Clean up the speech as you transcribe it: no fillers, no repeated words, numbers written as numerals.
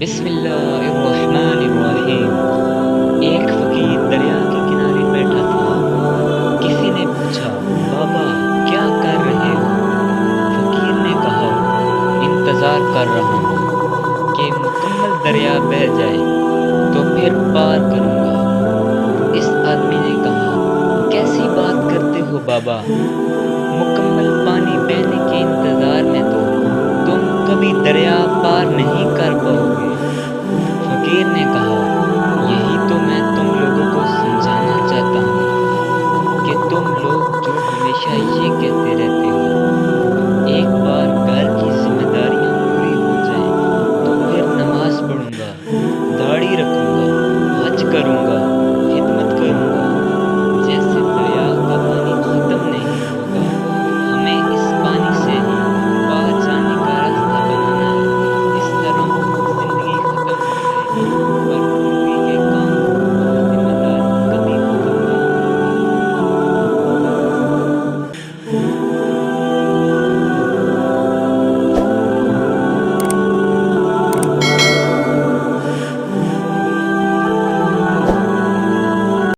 بسم اللہ الرحمن الرحیم۔ ایک فقیر دریا کے کنارے بیٹھا تھا۔ کسی نے پوچھا، بابا کیا کر رہے ہو؟ فقیر نے کہا، انتظار کر رہا ہوں کہ مکمل دریا بہہ جائے تو پھر پار کروں گا۔ اس آدمی نے کہا، کیسی بات کرتے ہو بابا، مکمل پانی بہنے کے انتظار میں تو تم کبھی دریا پار نہیں کر پاؤ گے۔